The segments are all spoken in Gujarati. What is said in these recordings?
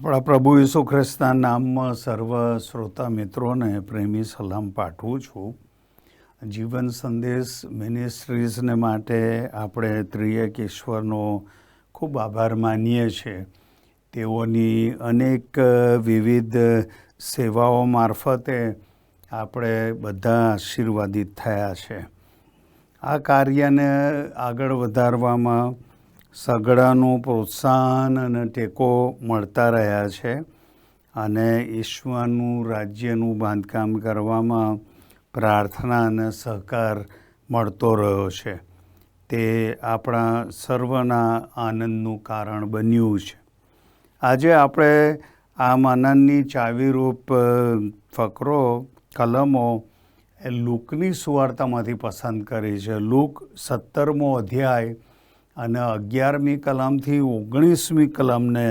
આપણા પ્રભુ ઈસુ ખ્રિસ્તના નામમાં સર્વ શ્રોતા મિત્રોને પ્રેમી સલામ પાઠવું છું. જીવન સંદેશ મિનિસ્ટ્રીઝને માટે આપણે ત્રિએક ઈશ્વરનો ખૂબ આભાર માનીએ છીએ. તેઓની અનેક વિવિધ સેવાઓ મારફતે આપણે બધા આશીર્વાદિત થયા છે. આ કાર્યને આગળ વધારવામાં સઘળાનું પ્રોત્સાહન અને ટેકો મળતા રહ્યા છે અને ઈશ્વરનું રાજ્યનું બાંધકામ કરવામાં પ્રાર્થના અને સહકાર મળતો રહ્યો છે. તે આપણા સર્વના આનંદનું કારણ બન્યું છે. આજે આપણે આ મનનની ચાવીરૂપ ફકરો કલમો લૂકની સુવાર્તામાંથી પસંદ કરી છે. લૂક 17મો અધ્યાય અને 11મી કલમથી 19મી કલમને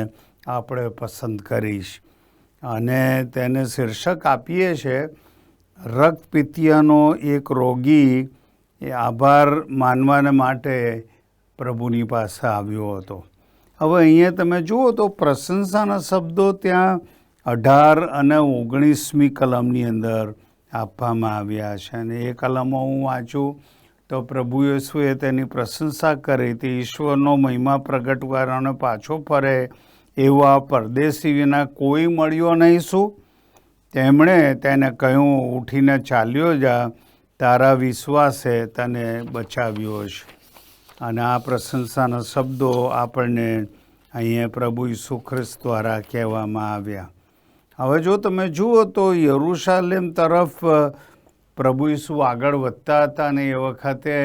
આપણે પસંદ કરીશ અને તેને શીર્ષક આપીએ છે રક્તપિત્તનો એક રોગી એ આભાર માનવાને માટે પ્રભુની પાસે આવ્યો હતો. હવે અહીંયા તમે જુઓ તો પ્રશંસાના શબ્દો ત્યાં 18 અને 19મી કલમની અંદર આપવામાં આવ્યા છે અને એ કલમો હું વાંચું તો પ્રભુ યેસુએ તેની પ્રશંસા કરી. તે ઈશ્વરનો મહિમા પ્રગટવાનો અને પાછો ફરે એવા પરદેશી વિના કોઈ મળ્યો નહીં શું? તેમણે તેને કહ્યું, ઉઠીને ચાલ્યો જા, તારા વિશ્વાસે તને બચાવ્યો છે. અને આ પ્રશંસાના શબ્દો આપણને અહીંયા પ્રભુ ઈસુ ખ્રિસ્ત દ્વારા કહેવામાં આવ્યા. હવે જો તમે જુઓ તો યરૂશાલેમ તરફ પ્રભુ ઈસુ આગળ વધતા હતા અને એ વખતે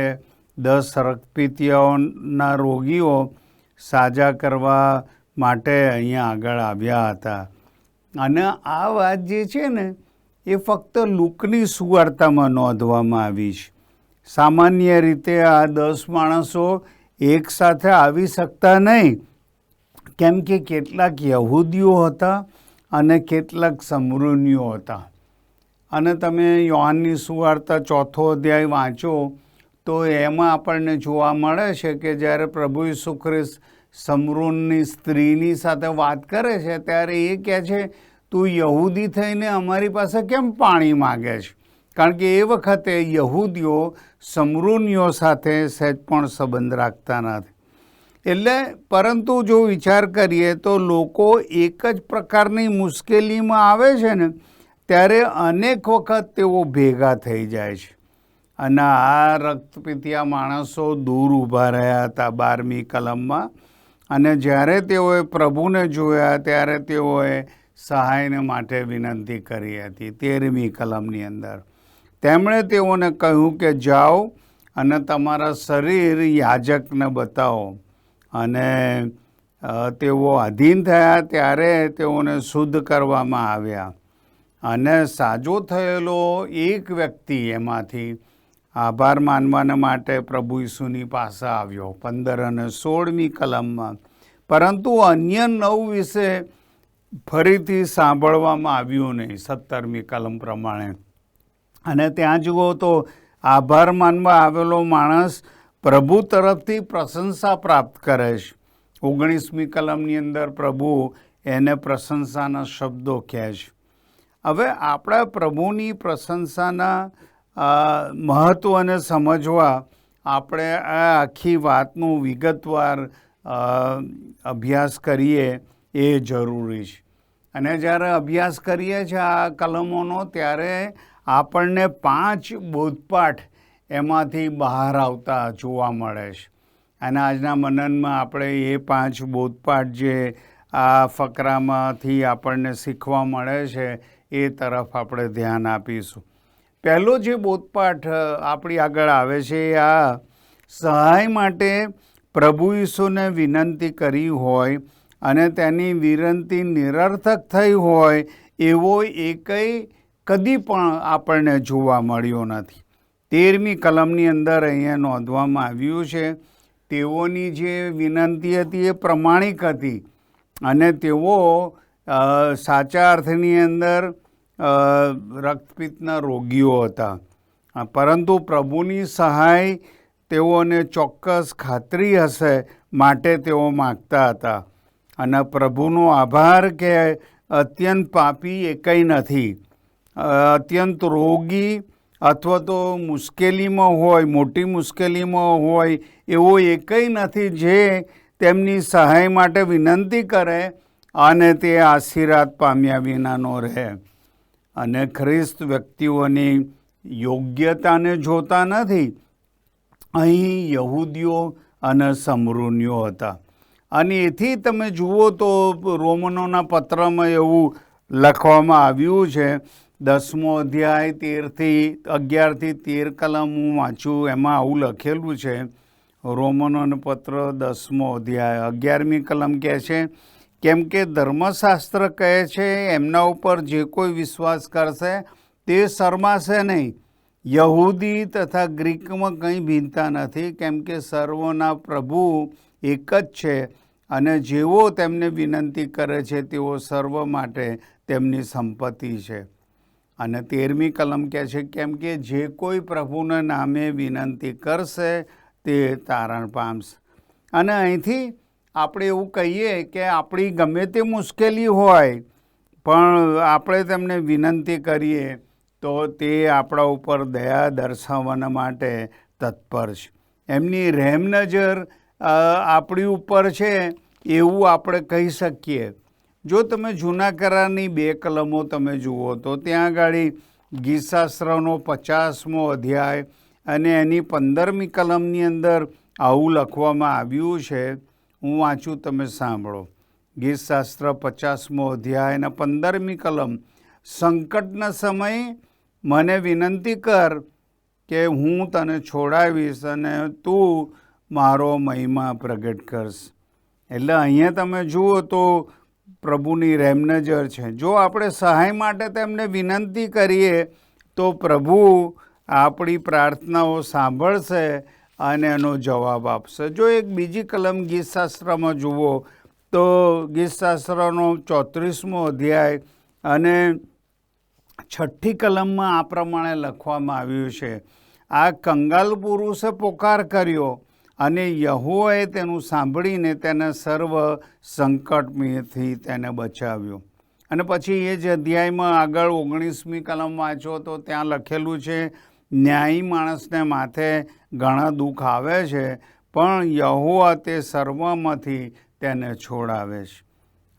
10 રક્તપિત્તના રોગીઓ સાજા કરવા માટે અહીંયા આગળ આવ્યા હતા. અને આ વાત જે છે ને એ ફક્ત લૂકની સુવાર્તામાં નોંધવામાં આવી છે. સામાન્ય રીતે આ 10 માણસો એકસાથે આવી શકતા નહીં, કેમ કે કેટલાક યહૂદીઓ હતા અને કેટલાક સમરૂનીઓ હતા. અને તમે યોહાનની સુવાર્તા 4થો અધ્યાય વાંચો તો એમાં આપણને જોવા મળે છે કે જ્યારે પ્રભુ ઈસુ ખ્રિસ્ત સમરૂનની સ્ત્રીની સાથે વાત કરે છે ત્યારે એ કહે છે, તું યહૂદી થઈને અમારી પાસે કેમ પાણી માગે છે? કારણ કે એ વખતે યહૂદીઓ સમરૂનીઓ સાથે સહેજ પણ સંબંધ રાખતા નથી. એટલે પરંતુ જો વિચાર કરીએ તો લોકો એક જ પ્રકારની મુશ્કેલીમાં આવે છે ને ત્યારે અનેક વખત તેઓ ભેગા થઈ જાય છે. અને આ રક્તપિત્તિયા માણસો દૂર ઊભા રહ્યા હતા 12મી કલમમાં. અને જ્યારે તેઓએ પ્રભુને જોયા ત્યારે તેઓએ સહાયને માટે વિનંતી કરી હતી 13મી કલમની અંદર. તેમણે તેઓને કહ્યું કે જાઓ અને તમારા શરીર યાજકને બતાવો. અને તેઓ આધીન થયા ત્યારે તેઓને શુદ્ધ કરવામાં આવ્યા. અને સાજો થયેલો એક વ્યક્તિ એમાંથી આભાર માનવાને માટે પ્રભુ ઈસુની પાસે આવ્યો 15 અને 16મી કલમમાં. પરંતુ અન્ય 9 વિશે ફરીથી સાંભળવામાં આવ્યું નહીં 17મી કલમ પ્રમાણે. અને ત્યાં જુઓ તો આભાર માનવા આવેલો માણસ પ્રભુ તરફથી પ્રશંસા પ્રાપ્ત કરે છે. 19મી કલમની અંદર પ્રભુ એને પ્રશંસાના શબ્દો કહે છે. હવે આપણા પ્રભુની પ્રશંસાના મહત્ત્વને સમજવા આપણે આ આખી વાતનું વિગતવાર અભ્યાસ કરીએ એ જરૂરી છે. અને જ્યારે અભ્યાસ કરીએ છીએ આ કલમોનો ત્યારે આપણને 5 બોધપાઠ એમાંથી બહાર આવતા જોવા મળે છે. અને આજના મનનમાં આપણે એ 5 બોધપાઠ જે આ ફકરામાંથી આપણને શીખવા મળે છે એ તરફ આપણે ધ્યાન આપીશું. પહેલો જે બોધપાઠ આપણી આગળ આવે છે આ સહાય માટે પ્રભુ ઈસુને વિનંતી કરી હોય અને તેની વિનંતી નિરર્થક થઈ હોય એવો કદી પણ આપણને જોવા મળ્યો નથી. 13મી કલમની અંદર અહીંયા નોંધવામાં આવ્યું છે તેઓની જે વિનંતી હતી એ પ્રમાણિક હતી અને તેઓ સાચા અર્થની અંદર રક્તપિત્તના રોગીઓ હતા. પરંતુ પ્રભુની સહાય તેઓને ચોક્કસ ખાતરી હશે માટે તેઓ માગતા હતા. અને પ્રભુનો આભાર કે અત્યંત પાપી એ કંઈ નથી. અત્યંત રોગી અથવા તો મુશ્કેલીમાં હોય, મોટી મુશ્કેલીમાં હોય એવો એ કંઈ નથી જે તેમની સહાય માટે વિનંતી કરે અને તે આશીર્વાદ પામ્યા વિનાનો રહે. અને ખ્રિસ્ત વ્યક્તિઓની યોગ્યતાને જોતા નથી. અહીં યહૂદીઓ અને સમરૂનીઓ હતા. અને એથી તમે જુઓ તો રોમનોના પત્રમાં એવું લખવામાં આવ્યું છે, 10મો અધ્યાય 11-13 કલમ હું વાંચું, એમાં આવું લખેલું છે. રોમનોનો પત્ર 10મો અધ્યાય 11મી કલમ કહે છે, કેમ કે ધર્મશાસ્ત્ર કહે છે એમના ઉપર જે કોઈ વિશ્વાસ કરશે તે શરમાશે નહીં. યહૂદી તથા ગ્રીકમાં કંઈ ભિન્નતા નથી, કેમ કે સર્વના પ્રભુ એક જ છે અને જેઓ તેમને વિનંતી કરે છે તેઓ સર્વ માટે તેમની સંપત્તિ છે. અને 13મી કલમ કહે છે, કેમ કે જે કોઈ પ્રભુના નામે વિનંતી કરશે તે તારણ પામશે. અને અહીંથી આપણે એવું કહીએ કે આપણી ગમે તે મુશ્કેલી હોય પણ આપણે તેમને વિનંતી કરીએ તો તે આપણા ઉપર દયા દર્શાવવાના માટે તત્પર છે. એમની રહેમ નજર આપણી ઉપર છે એવું આપણે કહી શકીએ. જો તમે જૂના કરારની 2 કલમો તમે જુઓ તો ત્યાં આગળ ગીતશાસ્ત્રનો 50મો અધ્યાય અને એની 15મી કલમની અંદર આવું લખવામાં આવ્યું છે. હું વાંચું, તમે સાંભળો. ગીતશાસ્ત્ર 50મો અધ્યાય અને 15મી કલમ. સંકટના સમયે મને વિનંતી કર કે હું તને છોડાવીશ અને તું મારો મહિમા પ્રગટ કરશ. એટલે અહીંયા તમે જુઓ તો પ્રભુની રહેમનજર છે. જો આપણે સહાય માટે તેમને વિનંતી કરીએ તો પ્રભુ આપણી પ્રાર્થનાઓ સાંભળશે અને એનો જવાબ આપશે. જો એક બીજી કલમ ગીતશાસ્ત્રમાં જુઓ તો ગીતશાસ્ત્રનો 34મો અધ્યાય અને 6ઠ્ઠી કલમમાં આ પ્રમાણે લખવામાં આવ્યું છે, આ કંગાલ પુરુષે પોકાર કર્યો અને યહોવાએ તેનું સાંભળીને તેને સર્વ સંકટથી તેને બચાવ્યો. અને પછી એ જ અધ્યાયમાં આગળ 19મી કલમ વાંચો તો ત્યાં લખેલું છે, ન્યાયી માણસને માથે ઘણા દુઃખ આવે છે પણ યહોવા તે સર્વમાંથી તેને છોડાવે છે.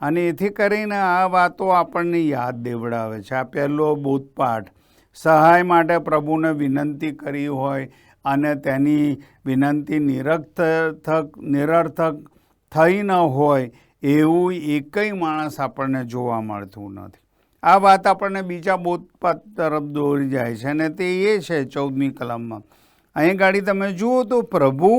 અને એથી કરીને આ વાતો આપણને યાદ દેવડાવે છે. આ પહેલો બોધપાઠ, સહાય માટે પ્રભુને વિનંતી કરી હોય અને તેની વિનંતી નિરર્થક થઈ ન હોય એવું એકય માણસ આપણને જોવા મળતું નથી. આ વાત આપણને બીજા બોધપાઠ તરફ દોરી જાય છે અને તે એ છે 14મી કલમમાં. અહીં ગાડી તમે જુઓ તો પ્રભુ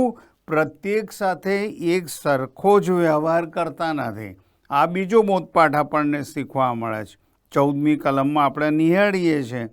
પ્રત્યેક સાથે એક સરખો જ વ્યવહાર કરતા નથી. આ બીજો બોધપાઠ આપણને શીખવા મળે છે. 14મી કલમમાં આપણે નિહાળીએ છીએ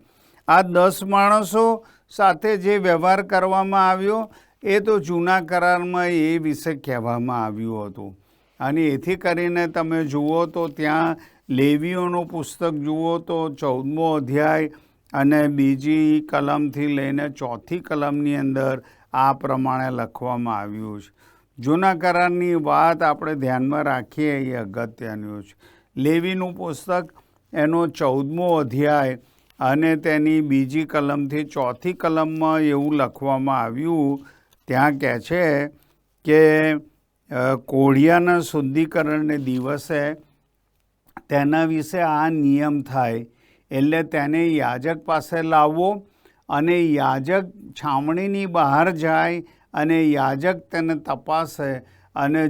આ 10 માણસો સાથે જે વ્યવહાર કરવામાં આવ્યો એ તો જૂના કરારમાં એ વિશે કહેવામાં આવ્યું હતું. અને એથી કરીને તમે જુઓ તો ત્યાં લેવીઓનું પુસ્તક જુઓ તો 14મો અધ્યાય અને 2જી કલમથી લઈને 4થી કલમની અંદર આ પ્રમાણે લખવામાં આવ્યું છે. જૂના કરારની વાત આપણે ધ્યાનમાં રાખીએ એ અગત્યનું છે. લેવીનું પુસ્તક એનો 14મો અધ્યાય અને તેની 2જી કલમથી 4થી કલમમાં એવું લખવામાં આવ્યું, ત્યાં કહે છે કે કોળિયાના શુદ્ધિકરણને દિવસે તેના વિશે આ નિયમ થાય એટલે તેને યાજક પાસે લાવવો અને યાજક છાવણીની બહાર જાય અને યાજક તેને તપાસે અને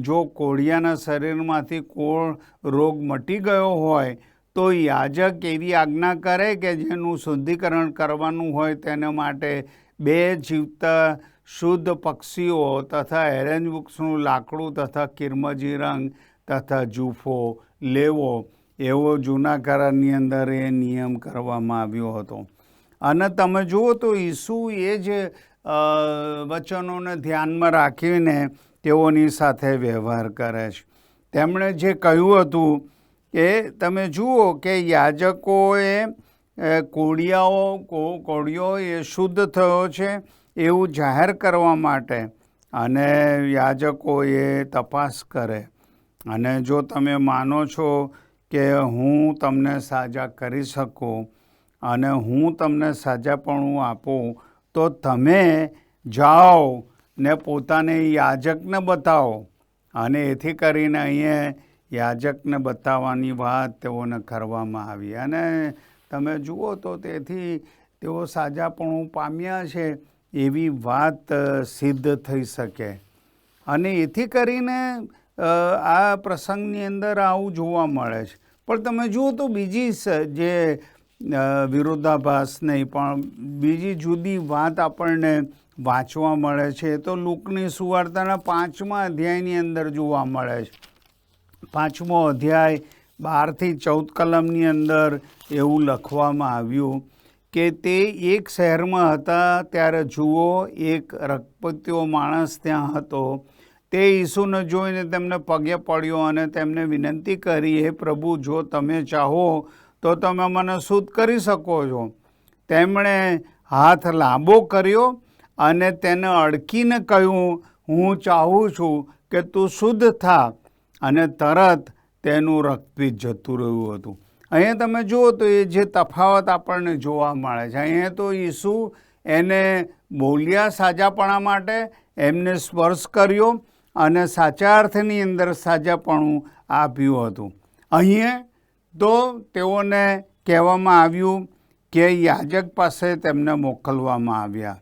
જો કોળિયાના શરીરમાંથી કોળ રોગ મટી ગયો હોય તો યાજક એવી આજ્ઞા કરે કે જેનું શુદ્ધિકરણ કરવાનું હોય તેને માટે 2 જીવતા શુદ્ધ પક્ષીઓ તથા એરેન્જ વૃક્ષનું લાકડું તથા કિરમજી રંગ તથા જૂફો લેવો, એવો જૂના કરારની અંદર એ નિયમ કરવામાં આવ્યો હતો. અને તમે જુઓ તો ઈસુ એ જ વચનોને ધ્યાનમાં રાખીને તેઓની સાથે વ્યવહાર કરે છે. તેમણે જે કહ્યું હતું કે તમે જુઓ કે યાજકોએ કોળિયો એ શુદ્ધ થયો છે એવું જાહેર કરવા માટે અને યાજકો એ તપાસ કરે અને જો તમે માનો છો કે હું તમને સાજા કરી શકું અને હું તમને સાજાપણું આપું, તો તમે જાઓ ને પોતાને યાજકને બતાવો. અને એથી કરીને અહીંયા યાજકને બતાવવાની વાત તેઓને કરવામાં આવી. અને તમે જુઓ તો તેથી તેઓ સાજાપણું પામ્યા છે એવી વાત સિદ્ધ થઈ શકે. અને એથી કરીને આ પ્રસંગની અંદર આવું જોવા મળે છે. પણ તમે જુઓ તો બીજી જે વિરોધાભાસ નહીં પણ બીજી જુદી વાત આપણને વાંચવા મળે છે, તો લુકની સુવાર્તાના 5મા અધ્યાયની અંદર જોવા મળે છે. 5મો અધ્યાય 12થી 14 કલમની અંદર એવું લખવામાં આવ્યું કે તે એક શહેરમાં હતા, ત્યારે જુઓ એક રક્તપીતો માણસ ત્યાં હતો. તે ઈસુને જોઈને તેમને પગે પડ્યો અને તેમને વિનંતી કરી, હે પ્રભુ, જો તમે ચાહો તો તમે મને શુદ્ધ કરી શકો છો. તેમણે હાથ લાંબો કર્યો અને તેને અડકીને કહ્યું, હું ચાહું છું કે તું શુદ્ધ થા. અને તરત તેનું રક્તપિત્ત જતું રહ્યું હતું. અહીંયા તમે જુઓ તો એ જે તફાવત આપણને જોવા મળે છે. અહીંયા તો ઈસુ એને બોલ્યા સાજાપણા માટે, એમને સ્પર્શ કર્યો અને સાચા અર્થની અંદર સાજાપણું આપ્યું હતું. અહીંયા તો તેઓને કહેવામાં આવ્યું કે યાજક પાસે તેમને મોકલવામાં આવ્યા.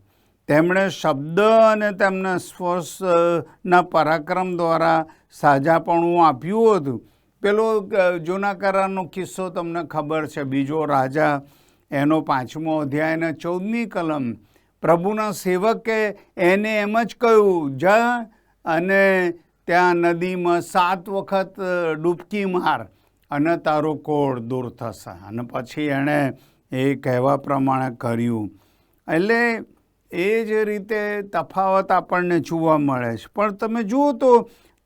તેમણે શબ્દ અને તેમના સ્પર્શના પરાક્રમ દ્વારા સાજાપણું આપ્યું હતું. પેલો જૂના કરારનો કિસ્સો તમને ખબર છે, બીજો રાજા, એનો 5મો અધ્યાયના 14મી કલમ. પ્રભુના સેવકે એને એમ જ કહ્યું, જા અને ત્યાં નદીમાં 7 વખત ડૂબકી માર અને તારો કોઢ દૂર થશે. અને પછી એણે એ કહેવા પ્રમાણે કર્યું. એટલે એ જ રીતે તફાવત આપણને જોવા મળે છે. પણ તમે જુઓ તો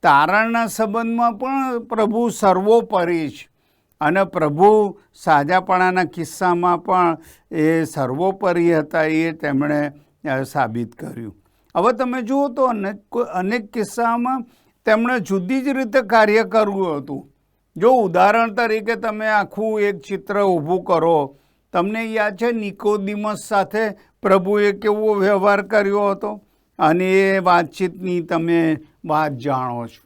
તારણના સંબંધમાં પણ પ્રભુ સર્વોપરી છે અને પ્રભુ સાજાપણાના કિસ્સામાં પણ એ સર્વોપરી હતા, એ તેમણે સાબિત કર્યું. હવે તમે જુઓ તો અનેક કિસ્સામાં તેમણે જુદી જ રીતે કાર્ય કરવું હતું. જો ઉદાહરણ તરીકે તમે આખું એક ચિત્ર ઊભું કરો, તમને યાદ છે નિકોદિમસ સાથે પ્રભુએ કેવો વ્યવહાર કર્યો હતો, અને એ વાતચીતની તમે વાત જાણો છો.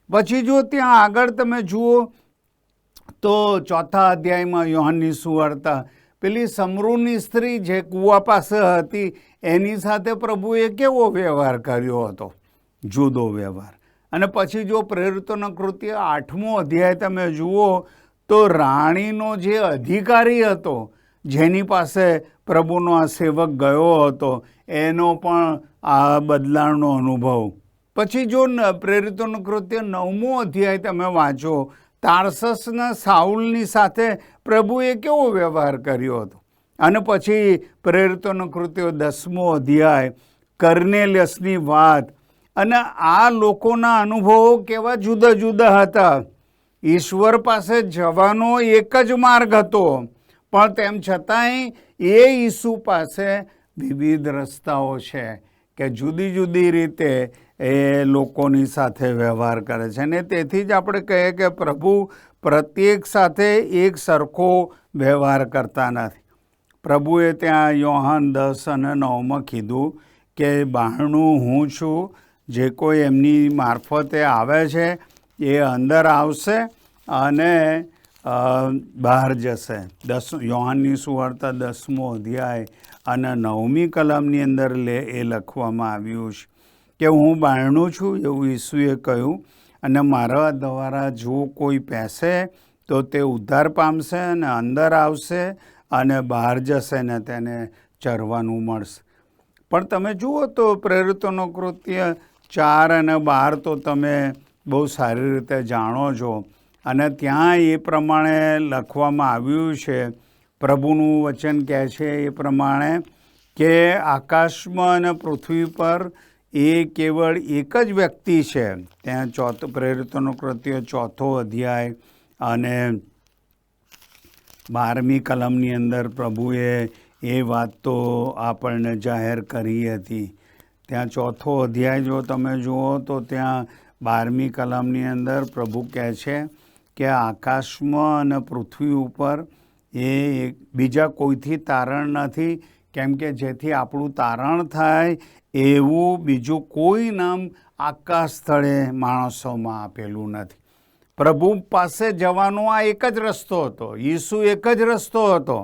પછી જો ત્યાં આગળ તમે જુઓ તો 4થા અધ્યાયમાં યોહાનની સુવાર્તા, પેલી સમરૂની સ્ત્રી જે કૂવા પાસે હતી, એની સાથે પ્રભુએ કેવો વ્યવહાર કર્યો હતો, જુદો વ્યવહાર. અને પછી જો પ્રેરિતોના કૃત્ય 8મો અધ્યાય તમે જુઓ તો રાણીનો જે અધિકારી હતો, જેની પાસે પ્રભુનો આ સેવક ગયો હતો, એનો પણ આ બદલાણનો અનુભવ. પછી જો પ્રેરિતોનું કૃત્ય 9મો અધ્યાય તમે વાંચો, તાર્સસના સાઉલની સાથે પ્રભુએ કેવો વ્યવહાર કર્યો હતો. અને પછી પ્રેરિતોનું કૃત્ય 10મો અધ્યાય, કર્નેલિયસની વાત. અને આ લોકોના અનુભવો કેવા જુદા જુદા હતા. ઈશ્વર પાસે જવાનો એક જ માર્ગ હતો, પણ તેમ છતાંય એ ઈસુ પાસે વિવિધ રસ્તાઓ છે કે જુદી જુદી રીતે એ લોકોની સાથે વ્યવહાર કરે છે. અને તેથી જ આપણે કહીએ કે પ્રભુ પ્રત્યેક સાથે એક સરખો વ્યવહાર કરતા નથી. પ્રભુએ ત્યાં યોહાન 10 અને 9માં કીધું કે બહારનું હું છું, જે કોઈ એમની મારફતે આવે છે એ અંદર આવશે અને બહાર જશે. યોહાનની સુવાર્તા 10મો અધ્યાય અને 9મી કલમની અંદર એ લખવામાં આવ્યું છે કે હું બહારનું છું, એવું ઈસુએ કહ્યું, અને મારા દ્વારા જો કોઈ પહેશે તો તે ઉદ્ધાર પામશે અને અંદર આવશે અને બહાર જશે ને તેને ચરવાનું મળશે. પણ તમે જુઓ તો પ્રેરિતોનો કૃત્ય 4 અને 12 તો તમે બહુ સારી રીતે જાણો છો. અને ત્યાં એ પ્રમાણે લખવામાં આવ્યું છે, પ્રભુનું વચન કહે છે એ પ્રમાણે કે આકાશમાં અને પૃથ્વી પર એ કેવળ એક જ વ્યક્તિ છે. ત્યાં પ્રેરિતોનો કૃત્ય 4થો અધ્યાય અને 12મી કલમની અંદર પ્રભુએ એ વાત તો આપણને જાહેર કરી હતી. ત્યાં 4થો અધ્યાય જો તમે જુઓ તો ત્યાં 12મી કલમની અંદર પ્રભુ કહે છે કે આકાશમાં અને પૃથ્વી ઉપર એ બીજા કોઈથી તારણ નથી, કેમ કે જેથી આપણું તારણ થાય એવું બીજું કોઈ નામ આકાશ સ્થળે માણસોમાં આપેલું નથી. પ્રભુ પાસે જવાનો આ એક જ રસ્તો હતો, ઈસુ એક જ રસ્તો હતો,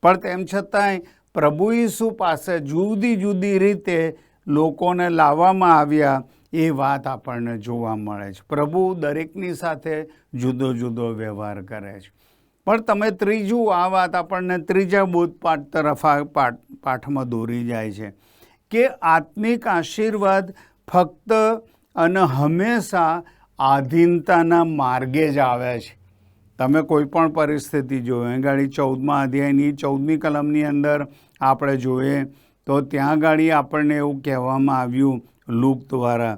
પણ તેમ છતાંય પ્રભુ ઈસુ પાસે જુદી જુદી રીતે લોકોને લાવવામાં આવ્યા એ વાત આપણને જોવા મળે છે. પ્રભુ દરેકની સાથે જુદો જુદો વ્યવહાર કરે છે. પણ તમે ત્રીજું આ વાત આપણને ત્રીજા બોધપાઠ તરફ પાઠમાં દોરી જાય છે કે આત્મિક આશીર્વાદ ફક્ત અને હંમેશા આધીનતાના માર્ગે જ આવે છે. તમે કોઈ પણ પરિસ્થિતિ જોયો, ગાડી 14મા અધ્યાયની 14મી કલમની અંદર આપણે જોઈએ તો ત્યાં ગાડી આપણને એવું કહેવામાં આવ્યું લૂક દ્વારા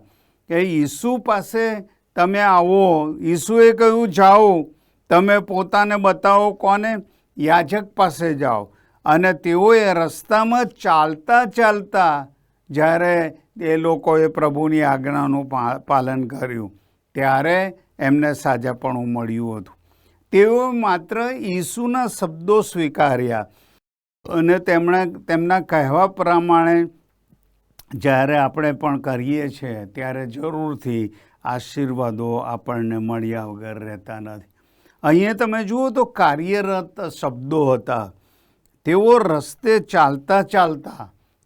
કે ઈસુ પાસે તમે આવો. ઈસુએ કહ્યું જાઓ, તમે પોતાને બતાવો. કોને? યાજક પાસે જાઓ. અને તેઓએ રસ્તામાં ચાલતા ચાલતા જ્યારે એ લોકોએ પ્રભુની આજ્ઞાનું પાલન કર્યું ત્યારે એમને સાજાપણું મળ્યું હતું. તેઓ માત્ર ઈસુના શબ્દો સ્વીકાર્યા અને તેમના કહેવા પ્રમાણે જ્યારે આપણે પણ કરીએ છીએ ત્યારે જરૂરથી આશીર્વાદો આપણને મળ્યા વગર રહેતા નથી. અહીંયા તમે જુઓ તો કાર્યરત શબ્દો હતા. તેઓ રસ્તે ચાલતા ચાલતા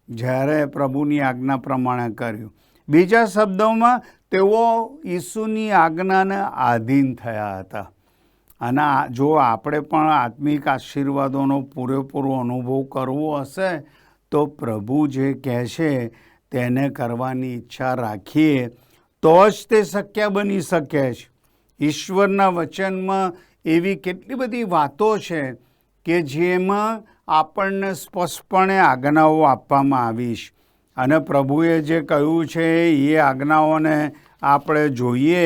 જ્યારે પ્રભુની આજ્ઞા પ્રમાણે કર્યું. બીજા શબ્દોમાં તેઓ ઈસુની આજ્ઞાને આધીન થયા હતા. અને જો આપણે પણ આત્મિક આશીર્વાદોનો પૂરેપૂરો અનુભવ કરવો હશે તો પ્રભુ જે કહે છે તેને કરવાની ઈચ્છા રાખીએ તો જ તે શક્ય બની શકે છે. ઈશ્વરના વચનમાં એવી કેટલી બધી વાતો છે કે જેમાં આપણને સ્પષ્ટપણે આજ્ઞાઓ આપવામાં આવી છે અને પ્રભુએ જે કહ્યું છે એ આજ્ઞાઓને આપણે જોઈએ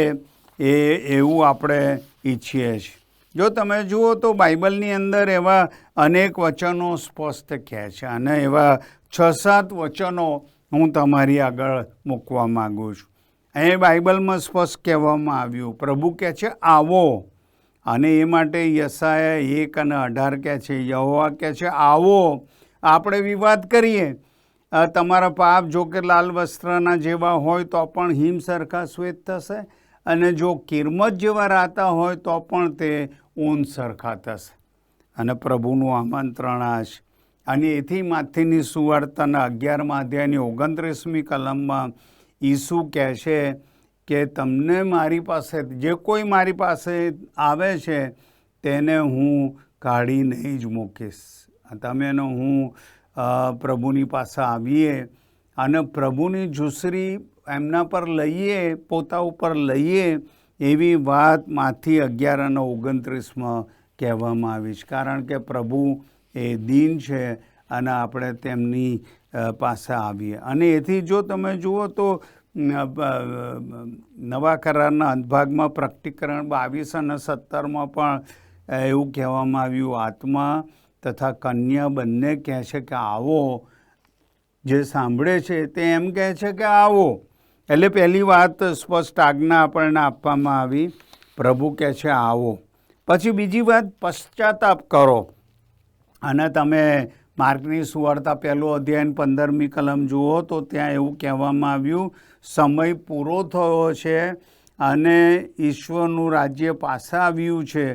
એવું આપણે ઈચ્છીએ છીએ. જો તમે જુઓ તો બાઇબલની અંદર એવા અનેક વચનો સ્પષ્ટ કહે છે અને એવા 6-7 વચનો હું તમારી આગળ મૂકવા માગું છું. અહીં બાઇબલમાં સ્પષ્ટ કહેવામાં આવ્યું, પ્રભુ કહે છે આવો, અને એ માટે યશાયા 1:18 કહે છે, યહોવા કહે છે આવો, આપણે વિવાદ કરીએ. તમારા પાપ જો કે લાલ વસ્ત્રના જેવા હોય તો પણ હિમ સરખા શ્વેત થશે, અને જો કિરમત જેવા રાતા હોય તો પણ તે ઊન સરખા થશે. અને પ્રભુનું આમંત્રણ આ છે. અને એથી માથીની સુવાર્તાના 11મા અધ્યાયની 29મી કલમમાં ઈસુ કહે છે કે તમને મારી પાસે, જે કોઈ મારી પાસે આવે છે તેને હું કાઢી નહીં જ મૂકીશ. તમે હું પ્રભુની પાસે આવીએ અને પ્રભુની ઝૂંસરી એમના પર લઈએ, પોતા ઉપર લઈએ, એવી વાત માથી 11 અને 29માં કહેવામાં આવી છે. કારણ કે પ્રભુ એ દીન છે અને આપણે તેમની પાસે આવીએ. અને એથી જો તમે જુઓ તો નવા કરારના અંતભાગમાં પ્રકટીકરણ 22 અને 17માં પણ એવું કહેવામાં આવ્યું, આત્મા તથા કન્યા બંને કહે છે કે આવો. જે સાંભળે છે તે એમ કહે છે કે આવો. એટલે પહેલી વાત સ્પષ્ટ આજ્ઞા આપણને આપવામાં આવી, પ્રભુ કહે છે આવો. પછી બીજી વાત, પશ્ચાતાપ કરો. અને તમે માર્કની સુવાર્તા 1 અધ્યાય 15મી કલમ જુઓ તો ત્યાં એવું કહેવામાં આવ્યું, સમય પૂરો થયો છે અને ઈશ્વરનું રાજ્ય પાસે આવ્યું છે,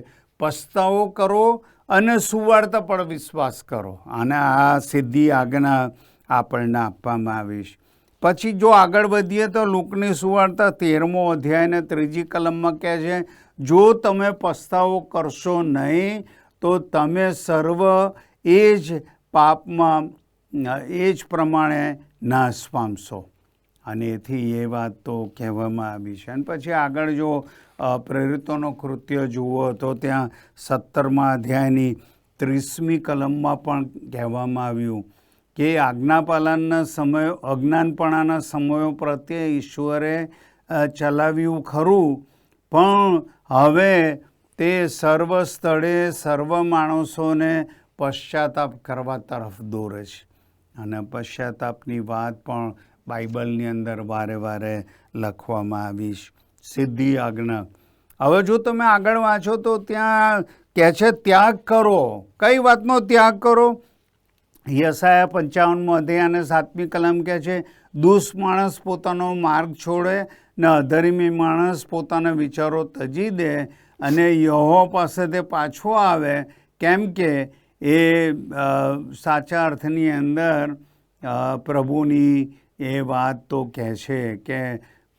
પસ્તાવો કરો અને સુવાર્તા પર વિશ્વાસ કરો. અને આ સીધી આજ્ઞા આપણને આપવામાં આવી છે. પછી જો આગળ વધીએ તો લૂકની સુવાર્તા 13મો અધ્યાય અને 3જી કલમમાં કહે છે, જો તમે પસ્તાવો કરશો નહીં તો તમે સર્વ એ જ પાપમાં એ જ પ્રમાણે નાશ પામશો. અને એથી એ વાત તો કહેવામાં આવી છે. અને પછી આગળ જો પ્રેરિતોનો કૃત્ય જુઓ તો ત્યાં 17મા અધ્યાયની 30મી કલમમાં પણ કહેવામાં આવ્યું કે આજ્ઞાપાલનના સમયો, અજ્ઞાનપણાના સમયો પ્રત્યે ઈશ્વરે ચલાવ્યું ખરું, પણ હવે તે સર્વ સ્થળે સર્વ માણસોને પશ્ચાતાપ કરવા તરફ દોરે છે. અને પશ્ચાતાપની વાત પણ બાઇબલની અંદર વારે વારે લખવામાં આવી છે. સીધી આજ્ઞા. હવે જો તમે આગળ વાંચો તો ત્યાં કહે છે ત્યાગ કરો. કઈ વાતનો ત્યાગ કરો? યશાયા 55 અધ્યાય અને 7મી કલમ કહે છે દુષ્ટ માણસ પોતાનો માર્ગ છોડે ને અધર્મી માણસ પોતાના વિચારો તજી દે અને યહોવા પાસે તે પાછો આવે, કેમ કે એ સાચા અર્થની અંદર પ્રભુની એ વાત તો કહે છે કે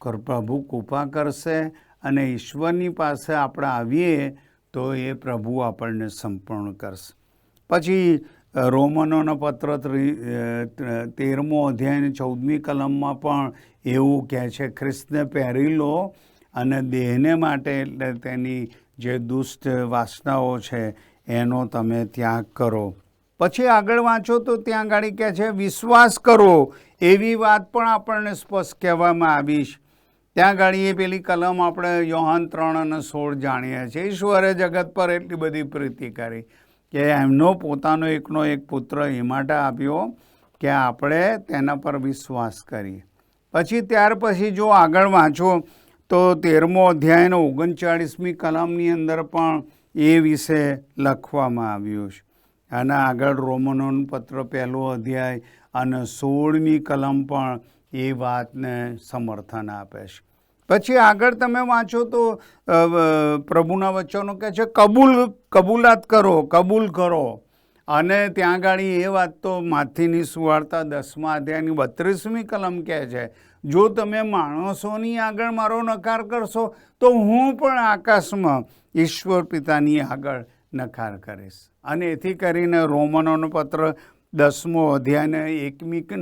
પ્રભુ કૃપા કરશે અને ઈશ્વરની પાસે આપણે આવીએ તો એ પ્રભુ આપણને સંપૂર્ણ કરશે. પછી રોમનોનો પત્ર 13મો અધ્યાય 14મી કલમમાં પણ એવું કહે છે ખ્રિસ્તને પહેરી લો અને દેહને માટે એટલે તેની જે દુષ્ટ વાસનાઓ છે એનો તમે ત્યાગ કરો. પછી આગળ વાંચો તો ત્યાં ગાડી કહે છે વિશ્વાસ કરો. એવી વાત પણ આપણને સ્પષ્ટ કહેવામાં આવી છે. ત્યાં ગાડી એ પેલી કલમ આપણે યોહાન 3:16 જાણીએ છીએ. ઈશ્વરે જગત પર એટલી બધી પ્રીતિ કરી કે એમનો પોતાનો એકનો એક પુત્ર એ માટે આપ્યો કે આપણે તેના પર વિશ્વાસ કરીએ. પછી ત્યાર પછી જો આગળ વાંચો તો 13મો અધ્યાયનો 39મી કલમની અંદર પણ એ વિશે લખવામાં આવ્યું છે. અને આગળ રોમનોનો પત્ર 1લો અધ્યાય અને 16મી કલમ પણ એ વાતને સમર્થન આપે છે. પછી આગળ તમે વાંચો તો પ્રભુના વચનો કહે છે કબૂલાત કરો, કબૂલ કરો. અને ત્યાં ગાડી એ વાત તો માથીની સુવાર્તા 10મા અધ્યાયની 32મી કલમ કહે છે જો તમે માણસોની આગળ મારો નકાર કરશો તો હું પણ આકાશમાં ઈશ્વર પિતાની આગળ નકાર કરીશ. અને એથી કરીને રોમનોનો પત્ર 10મો અધ્યાયને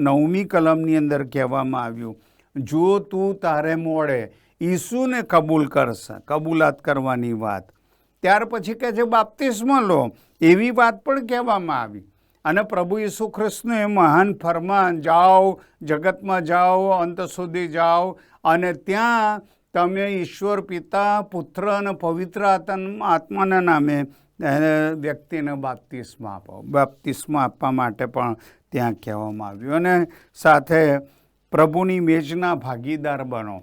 9મી કલમની અંદર કહેવામાં આવ્યું જો તું તારે મોડે ઈસુને કબૂલ કરશે, કબૂલાત કરવાની વાત. ત્યાર પછી કહે છે બાપ્તિસ્મા લો. એવી વાત પણ કહેવામાં આવી. અને પ્રભુ ઈસુ ખ્રિસ્તનું એ મહાન ફરમાન જાઓ, જગતમાં જાઓ, અંત સુધી જાઓ અને ત્યાં તમે ઈશ્વર પિતા, પુત્ર અને પવિત્ર આત્માના નામે વ્યક્તિને બાપ્તિસ્મા આપો. બાપ્તિસ્મા આપવા માટે પણ ત્યાં કહેવામાં આવ્યું. અને સાથે પ્રભુની મેજના ભાગીદાર બનો.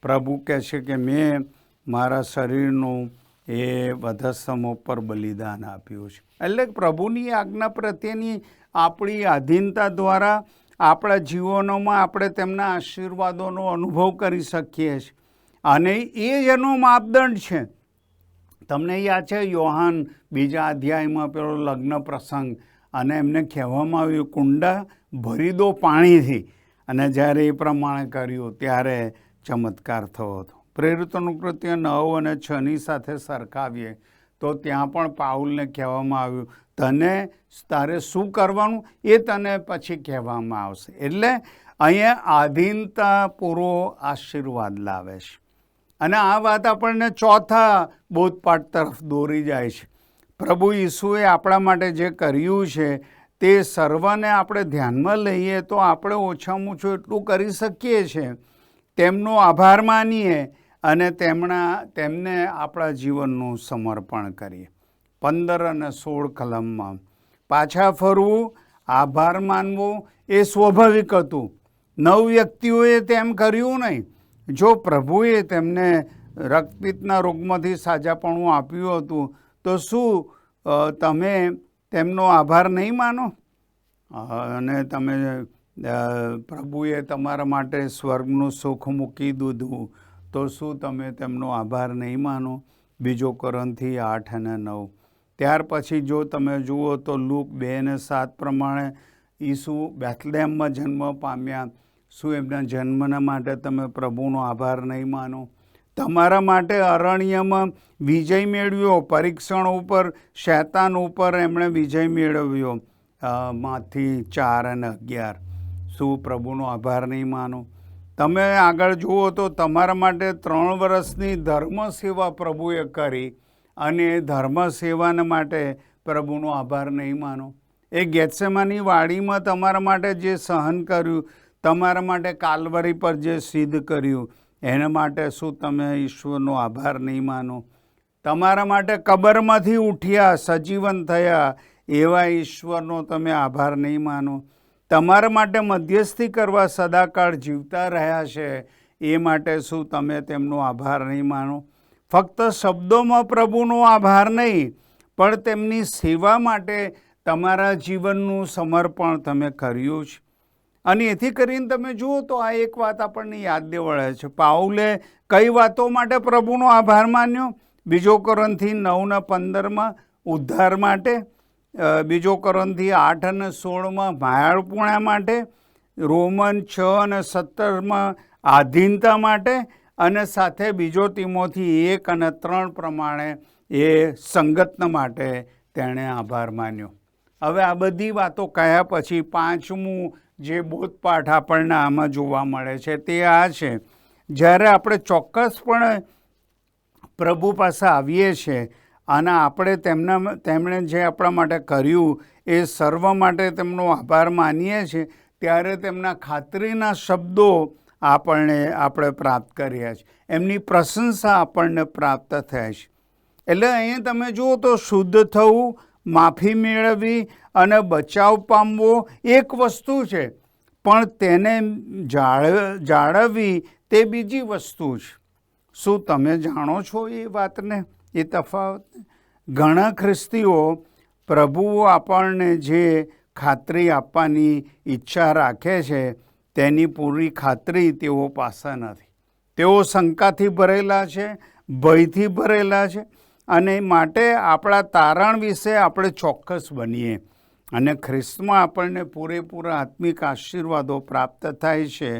પ્રભુ કહે છે કે મેં મારા શરીરનું એ વધસ્તંભ ઉપર બલિદાન આપ્યું છે. એટલે પ્રભુની આજ્ઞા પ્રત્યેની આપણી આધીનતા દ્વારા આપણા જીવનોમાં આપણે તેમના આશીર્વાદોનો અનુભવ કરી શકીએ છીએ. અને એ જ એનો માપદંડ છે. તમને યાદ છે યોહાન 2 અધ્યાયમાં પેલો લગ્ન પ્રસંગ અને એમને કહેવામાં આવ્યું કુંડા ભરી દો પાણીથી. અને જ્યારે એ પ્રમાણે કર્યું ત્યારે ચમત્કાર થયો હતો. પ્રેરિતોનું કૃત્ય 9 અને 6ની સાથે સરખાવીએ તો ત્યાં પણ પાઉલને કહેવામાં આવ્યું તારે શું કરવાનું એ તને પછી કહેવામાં આવશે. એટલે અહીંયા આધીનતા પૂરો આશીર્વાદ લાવે છે. અને આ વાત આપણને ચોથા બોધપાઠ તરફ દોરી જાય છે. પ્રભુ ઈસુએ આપણા માટે જે કર્યું છે તે સર્વને આપણે ધ્યાનમાં લઈએ તો આપણે ઓછામાં ઓછું એટલું કરી શકીએ છીએ તેમનો આભાર માનીએ અને તેમને આપણા જીવનનું સમર્પણ કરીએ. 15 અને 16 કલમમાં પાછા ફરવું, આભાર માનવો એ સ્વાભાવિક હતું. 9 વ્યક્તિઓએ તેમ કર્યું નહીં. જો પ્રભુએ તેમને રક્તપિત્તના રોગમાંથી સાજાપણું આપ્યું હતું તો શું તમે તેમનો આભાર નહીં માનો? અને તમે પ્રભુએ તમારા માટે સ્વર્ગનું સુખ મૂકી દીધું તો શું તમે તેમનો આભાર નહીં માનો? 2 કોરિન્થી 8 અને 9. ત્યાર પછી જો તમે જુઓ તો લૂક 2 અને 7 પ્રમાણે ઈસુ બેથલેહેમમાં જન્મ પામ્યા. શું એમના જન્મના માટે તમે પ્રભુનો આભાર નહીં માનો? તમારા માટે અરણ્યમાં વિજય મેળવ્યો, પરીક્ષણ ઉપર, શૈતાન ઉપર એમણે વિજય મેળવ્યો. માથી 4 અને 11. શું પ્રભુનો આભાર નહીં માનો? તમે આગળ જુઓ તો તમારા માટે 3 વર્ષની ધર્મ સેવા પ્રભુએ કરી અને એ ધર્મ સેવાના માટે પ્રભુનો આભાર નહીં માનો? એ ગેત્સેમાની વાડીમાં તમારા માટે જે સહન કર્યું, તમારા માટે કાલવરી પર જે સિદ્ધ કર્યું એના માટે શું તમે ઈશ્વરનો આભાર નહીં માનો? તમારા માટે કબરમાંથી ઉઠ્યા, સજીવન થયા એવા ઈશ્વરનો તમે આભાર નહીં માનો? તમારા માટે મધ્યસ્થી કરવા સદાકાળ જીવતા રહ્યા છે એ માટે શું તમે તેમનો આભાર નહીં માનો? ફક્ત શબ્દોમાં પ્રભુનો આભાર નહીં, પણ તેમની સેવા માટે તમારા જીવનનું સમર્પણ તમે કર્યું છે. અને એથી કરીને તમે જુઓ તો આ એક વાત આપણને યાદ દેવડે છે. પાઉલે કઈ વાતો માટે પ્રભુનો આભાર માન્યો? 2 કોરિન્થી 9:15 ઉદ્ધાર માટે, 2 કોરિન્થી 8:16 ભાયાળપુણા માટે, રોમન 6:17 આધીનતા માટે, અને સાથે 2 તિમોથી 1:3 પ્રમાણે એ સંગત માટે તેણે આભાર માન્યો. હવે આ બધી વાતો કહ્યા પછી 5મું જે બોધપાઠ આપણને આમાં જોવા મળે છે તે આ છે: જ્યારે આપણે ચોક્કસપણે પ્રભુ પાસે આવીએ છીએ અને આપણે તેમણે જે આપણા માટે કર્યું એ સર્વ માટે તેમનો આભાર માનીએ છીએ, ત્યારે તેમના ખાતરીના શબ્દો આપણે પ્રાપ્ત કર્યા છે, એમની પ્રશંસા આપણને પ્રાપ્ત થાય છે. એટલે અહીંયા તમે જુઓ તો શુદ્ધ થવું, માફી મેળવવી અને બચાવ પામવો એક વસ્તુ છે, પણ તેને જાળવવી તે બીજી વસ્તુ છે. શું તમે જાણો છો એ વાતને, એ તફાવતને? ઘણા ખ્રિસ્તીઓ પ્રભુઓ આપણને જે ખાતરી આપવાની ઈચ્છા રાખે છે તેની પૂરી ખાતરી તેઓ પાસે નથી. તેઓ શંકાથી ભરેલા છે, ભયથી ભરેલા છે, અને માટે આપણા તારણ વિશે આપણે ચોક્કસ બનીએ. અને ખ્રિસ્તમાં આપણને પૂરેપૂરા આત્મિક આશીર્વાદો પ્રાપ્ત થાય છે.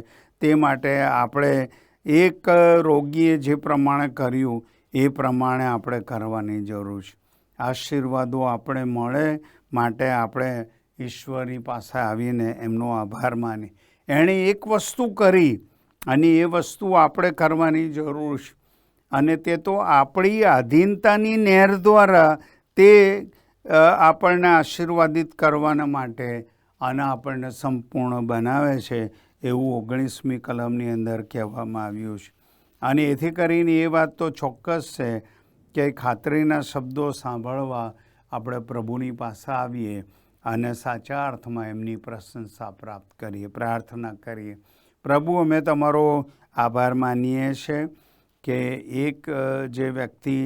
તે માટે આપણે એક રોગીએ જે પ્રમાણે કર્યું એ પ્રમાણે આપણે કરવાની જરૂર છે. આશીર્વાદો આપણે મળે માટે આપણે ઈશ્વરની પાસે આવીને એમનો આભાર માની. એણે એક વસ્તુ કરી અને એ વસ્તુ આપણે કરવાની જરૂર છે, અને તે તો આપણી આધીનતાની નહેર દ્વારા તે આપણને આશીર્વાદિત કરવાના માટે અને આપણને સંપૂર્ણ બનાવે છે, એવું 19મી કલમની અંદર કહેવામાં આવ્યું છે. અને એથી કરીને એ વાત તો ચોક્કસ છે કે ખાતરીના શબ્દો સાંભળવા આપણે પ્રભુની પાસે આવીએ અને સાચા અર્થમાં એમની પ્રશંસા પ્રાપ્ત કરીએ, પ્રાર્થના કરીએ. પ્રભુ, અમે તમારો આભાર માનીએ છીએ કે એક જે વ્યક્તિ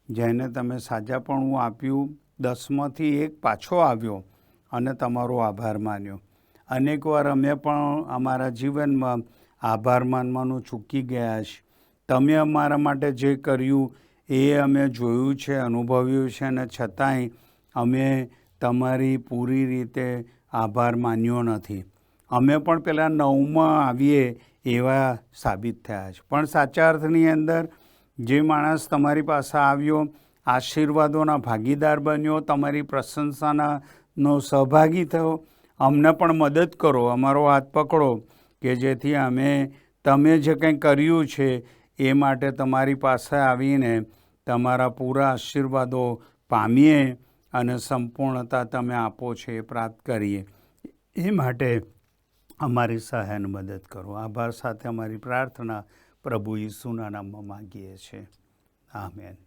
જેને તમે સાજાપણું આપ્યું, 10માંથી 1 પાછો આવ્યો અને તમારો આભાર માન્યો. અનેક વાર અમે પણ અમારા જીવનમાં આભાર માનવાનું ચૂકી ગયા છે. તમે અમારા માટે જે કર્યું એ અમે જોયું છે, અનુભવ્યું છે, અને છતાંય અમે તમારી પૂરી રીતે આભાર માન્યો નથી. અમે પણ પેલા 9માં આવીએ એવા સાબિત થયા છે. પણ સાચા અર્થની અંદર જે માણસ તમારી પાસે આવ્યો, આશીર્વાદોના ભાગીદાર બન્યો, તમારી પ્રશંસાનો સહભાગી થયો, અમને પણ મદદ કરો, અમારો હાથ પકડો કે જેથી અમે તમે જે કંઈ કર્યું છે એ માટે તમારી પાસે આવીને તમારા પૂરા આશીર્વાદો પામીએ અને સંપૂર્ણતા તમે આપો છો એ પ્રાપ્ત કરીએ. એ માટે અમારી સહાયને મદદ કરો. આભાર સાથે અમારી પ્રાર્થના પ્રભુ ઈસુના નામમાં માગીએ છીએ. આમેન.